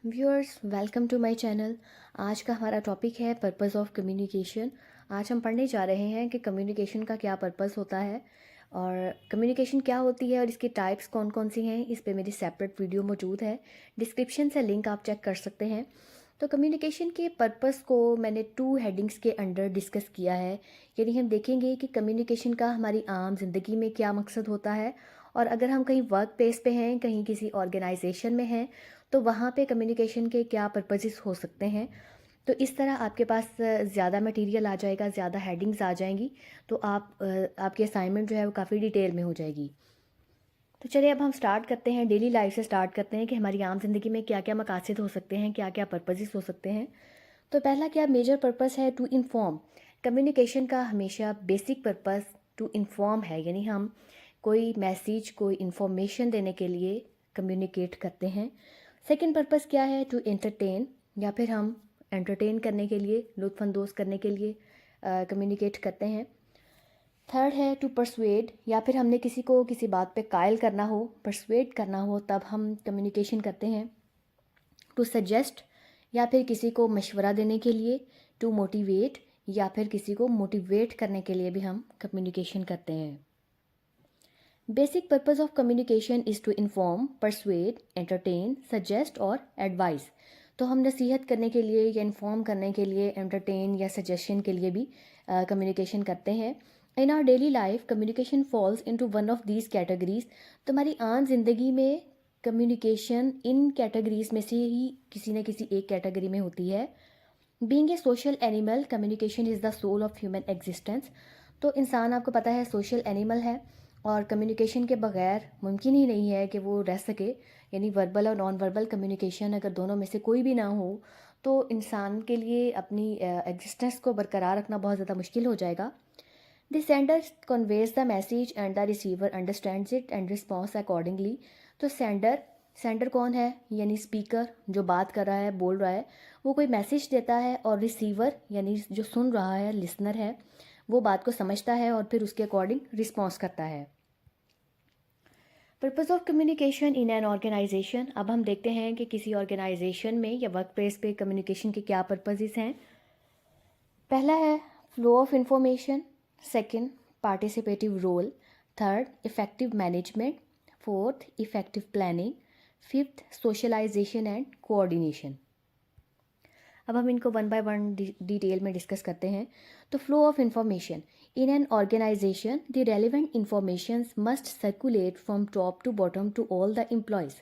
Viewers welcome to my channel. आज का हमारा टॉपिक है पर्पस ऑफ कम्युनिकेशन। आज हम पढ़ने जा रहे हैं कि कम्युनिकेशन का क्या पर्पस होता है और कम्युनिकेशन क्या होती है और इसकी टाइप्स कौन कौन सी हैं। इस पे मेरी सेपरेट वीडियो मौजूद है, डिस्क्रिप्शन से लिंक आप चेक कर सकते हैं। तो कम्युनिकेशन के पर्पस को मैंने 2 हेडिंग्स के अंडर डिस्कस किया है। यानी हम देखेंगे कि कम्युनिकेशन का हमारी आम जिंदगी में क्या मकसद होता है, और अगर हम कहीं वर्क प्लेस पे हैं, कहीं किसी ऑर्गेनाइजेशन में हैं, तो वहाँ पे कम्युनिकेशन के क्या पर्पसेस हो सकते हैं। तो इस तरह आपके पास ज़्यादा मटेरियल आ जाएगा, ज़्यादा हेडिंग्स आ जाएंगी, तो आपकी असाइनमेंट जो है वो काफ़ी डिटेल में हो जाएगी। तो चलिए अब हम स्टार्ट करते हैं, डेली लाइफ से स्टार्ट करते हैं कि हमारी आम ज़िंदगी में क्या क्या मकासद हो सकते हैं, क्या क्या पर्पसेस हो सकते हैं। तो पहला क्या मेजर पर्पस है, टू इन्फॉर्म। कम्युनिकेशन का हमेशा बेसिक पर्पस टू इन्फॉर्म है, यानी हम कोई मैसेज, कोई इन्फॉर्मेशन देने के लिए कम्युनिकेट करते हैं। सेकंड पर्पस क्या है, टू एंटरटेन, या फिर हम एंटरटेन करने के लिए, लुत्फ़अंदोज़ करने के लिए कम्युनिकेट करते हैं। थर्ड है टू परसुएड, या फिर हमने किसी को किसी बात पे कायल करना हो, परसुएड करना हो, तब हम कम्युनिकेशन करते हैं। टू सजेस्ट, या फिर किसी को मशवरा देने के लिए। टू मोटिवेट, या फिर किसी को मोटिवेट करने के लिए भी हम कम्युनिकेशन करते हैं। Basic purpose of communication is to inform, persuade, entertain, suggest और एडवाइस। तो हम नसीहत करने के लिए या इन्फॉर्म करने के लिए, एंटरटेन या सजेशन के लिए भी कम्युनिकेशन करते हैं। In our daily life communication falls into one of these categories. तो हमारी आम जिंदगी में कम्युनिकेशन इन कैटेगरीज में से ही किसी न किसी एक कैटेगरी में होती है। Being a social animal, communication is the soul of human existence. तो इंसान, आपको पता है, सोशल एनिमल है और कम्युनिकेशन के बगैर मुमकिन ही नहीं है कि वो रह सके। यानी वर्बल और नॉन वर्बल कम्युनिकेशन अगर दोनों में से कोई भी ना हो तो इंसान के लिए अपनी एग्जिस्टेंस को बरकरार रखना बहुत ज़्यादा मुश्किल हो जाएगा। The sender conveys the message and the receiver understands it and response accordingly. तो सेंडर, सेंडर कौन है, यानी स्पीकर जो बात कर रहा है, बोल रहा है, वो कोई मैसेज देता है, और रिसीवर यानी जो सुन रहा है, लिसनर है, वो बात को समझता है और फिर उसके अकॉर्डिंग रिस्पॉन्स करता है। Purpose of communication in an organization. अब हम देखते हैं कि किसी ऑर्गेनाइजेशन में या वर्क प्लेस पे कम्युनिकेशन के क्या पर्पजेस हैं। पहला है flow of information, second participative role, third effective management, fourth effective planning, fifth socialization and coordination. अब हम इनको वन बाय वन डिटेल में डिस्कस करते हैं। तो flow of information in an organization, the relevant information must circulate from top to bottom to all the employees.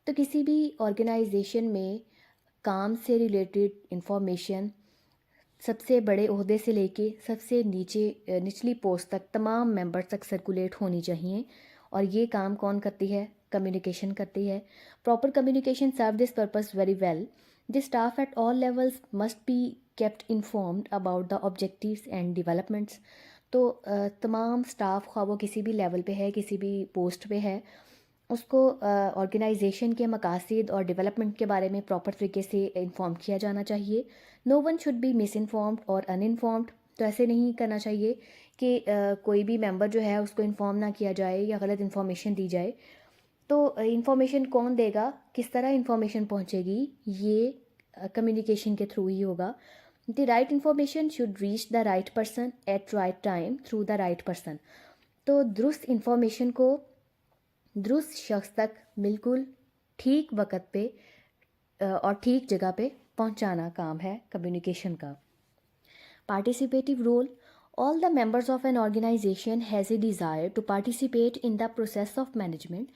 तो किसी भी ऑर्गेनाइजेशन में काम से रिलेटेड इंफॉर्मेशन सबसे बड़े ओहदे से लेके सबसे निचली पोस्ट तक तमाम मेंबर्स तक सर्कुलेट होनी चाहिए। और ये काम कौन करती है, कम्युनिकेशन करती है। Proper communication serve this purpose very well. The staff at all levels must be kept informed about the objectives and developments. तो तमाम स्टाफ, ख्वाह वो किसी भी लेवल पे है, किसी भी पोस्ट पे है, उसको ऑर्गेनाइजेशन के मकासद और डेवलपमेंट के बारे में प्रॉपर तरीके से इन्फॉर्म किया जाना चाहिए। No one should be misinformed और अनइन्फॉर्म्ड। तो ऐसे नहीं करना चाहिए कि कोई भी मेंबर जो है उसको इन्फॉर्म ना किया जाए या गलत इन्फॉर्मेशन दी जाए। तो इन्फॉर्मेशन कौन देगा, किस तरह इन्फॉर्मेशन पहुंचेगी, ये कम्युनिकेशन के थ्रू ही होगा। The right information should reach the right person at right time through the right person. तो दुरुस्त इन्फॉर्मेशन को दुरुस्त शख्स तक बिल्कुल ठीक वक्त पे और ठीक जगह पे पहुंचाना काम है कम्युनिकेशन का। Participative role, all the members of an organization has a desire to participate in the process of management.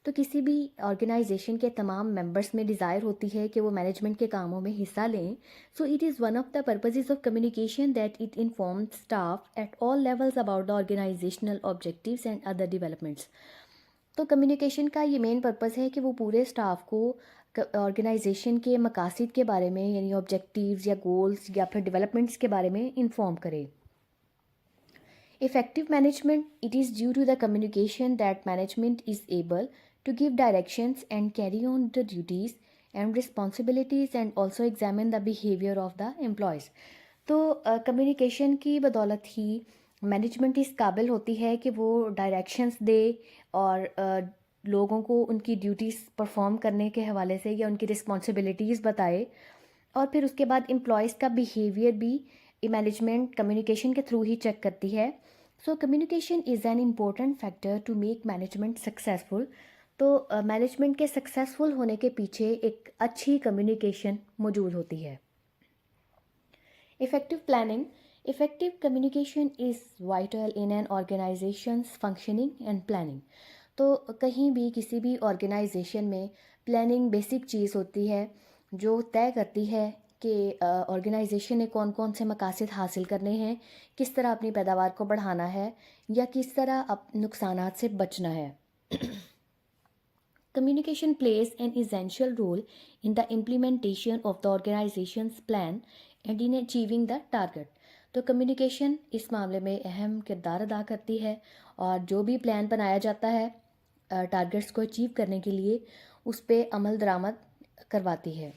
तो किसी भी ऑर्गेनाइजेशन के तमाम मेंबर्स में डिज़ायर होती है कि वो मैनेजमेंट के कामों में हिस्सा लें। So it is one of the purposes of communication that it informs staff at all levels about the organizational objectives and other developments. तो कम्युनिकेशन का ये मेन पर्पस है कि वो पूरे स्टाफ को ऑर्गेनाइजेशन के मकासद के बारे में, यानी ऑब्जेक्टिव्स या गोल्स या फिर डेवलपमेंट्स के बारे में इंफॉर्म करे। Effective management, it is due to the communication that management is able to give directions and carry on the duties and responsibilities and also examine the behaviour of the employees. तो communication की बदौलत ही management इस काबिल होती है कि वो directions दे और लोगों को उनकी ड्यूटीज़ परफॉर्म करने के हवाले से या उनकी रिस्पॉन्सिबिलिटीज़ बताए। और फिर उसके बाद एम्प्लॉयज़ का बिहेवियर भी मैनेजमेंट कम्युनिकेशन के थ्रू ही चेक करती है। So communication is an important factor to make management successful. तो मैनेजमेंट के सक्सेसफुल होने के पीछे एक अच्छी कम्युनिकेशन मौजूद होती है। Effective planning. Effective communication is vital in an organizations functioning and planning. तो कहीं भी किसी भी ऑर्गेनाइजेशन में प्लानिंग बेसिक चीज़ होती है जो तय करती है कि ऑर्गेनाइजेशन ने कौन कौन से मकासद हासिल करने हैं, किस तरह अपनी पैदावार को बढ़ाना है या किस तरह नुकसानात से बचना है। Communication plays an essential role in the implementation of the organization's plan and in achieving the target. तो कम्युनिकेशन इस मामले में अहम किरदार अदा करती है और जो भी प्लान बनाया जाता है टारगेट्स को अचीव करने के लिए उस पर अमल दरामद करवाती है।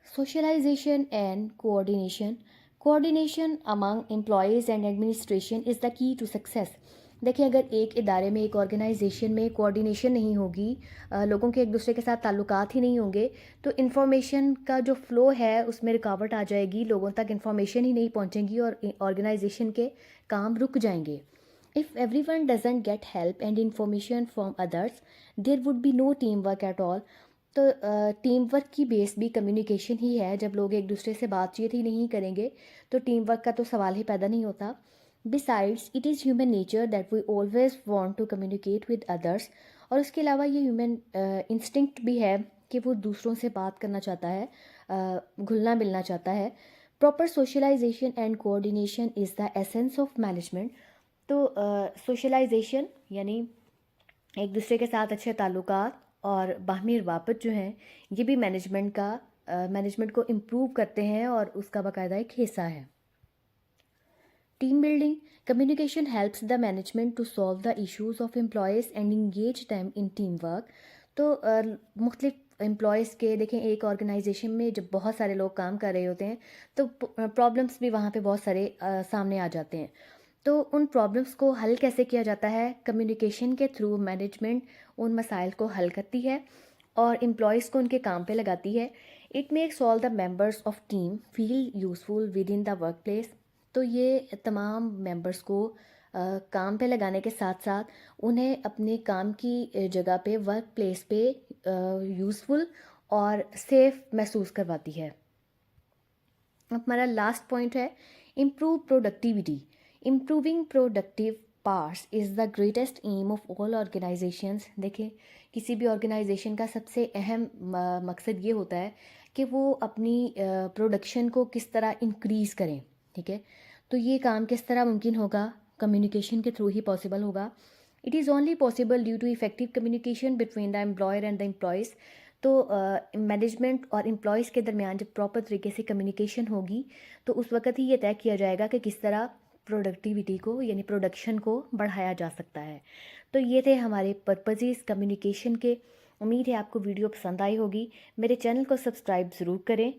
Socialization and coordination. Coordination among employees and administration is the key to success. देखिए, अगर एक इदारे में, एक ऑर्गेनाइजेशन में कोऑर्डिनेशन नहीं होगी, लोगों के एक दूसरे के साथ ताल्लुकात ही नहीं होंगे, तो इन्फॉर्मेशन का जो फ़्लो है उसमें रुकावट आ जाएगी, लोगों तक इन्फॉर्मेशन ही नहीं पहुंचेगी और ऑर्गेनाइजेशन के काम रुक जाएंगे। If everyone doesn't get help and information from others, there would be no team work at all. तो टीम वर्क की बेस भी कम्युनिकेशन ही है। जब लोग एक दूसरे से बातचीत ही नहीं करेंगे तो टीम वर्क का तो सवाल ही पैदा नहीं होता। Besides, it is human nature that we always want to communicate with others। और उसके अलावा ये ह्यूमन इंस्टिंक्ट भी है कि वो दूसरों से बात करना चाहता है, घुलना मिलना चाहता है। Proper socialization and coordination is the essence of management. तो सोशलाइजेशन यानी एक दूसरे के साथ अच्छे ताल्लुकात और बाहमी रवाबत जो हैं, ये भी मैनेजमेंट को इम्प्रूव करते हैं और उसका बाकायदा एक हिस्सा है। Team building. Communication helps the management to solve the issues of employees and engage them in team work. तो मुख्तलिफ एम्प्लॉयज़ के देखें, एक ऑर्गेनाइजेशन में जब बहुत सारे लोग काम कर रहे होते हैं तो प्रॉब्लम्स भी वहाँ पे बहुत सारे सामने आ जाते हैं। तो उन प्रॉब्लम्स को हल कैसे किया जाता है? कम्युनिकेशन के थ्रू मैनेजमेंट उन मसाइल को हल करती है और एम्प्लॉयज़ को उनके काम पे लगाती है। It makes all the members of team feel useful with in the work place. तो ये तमाम मेंबर्स को काम पे लगाने के साथ साथ उन्हें अपने काम की जगह पे, वर्क प्लेस पे यूज़फुल और सेफ महसूस करवाती है। हमारा लास्ट पॉइंट है improve productivity. Improving productive parts is the greatest aim of all organizations. देखिए, किसी भी ऑर्गेनाइजेशन का सबसे अहम मकसद ये होता है कि वो अपनी प्रोडक्शन को किस तरह इंक्रीज़ करें। ठीक है, तो ये काम किस तरह मुमकिन होगा? कम्युनिकेशन के थ्रू ही पॉसिबल होगा। It is only possible due to effective communication between the employer and the employees. तो मैनेजमेंट और एम्प्लॉयज़ के दरमियान जब प्रॉपर तरीके से कम्युनिकेशन होगी तो उस वक्त ही ये तय किया जाएगा कि किस तरह प्रोडक्टिविटी को यानी प्रोडक्शन को बढ़ाया जा सकता है। तो ये थे हमारे पर्पसेस कम्युनिकेशन के। उम्मीद है आपको वीडियो पसंद आई होगी। मेरे चैनल को सब्सक्राइब ज़रूर करें।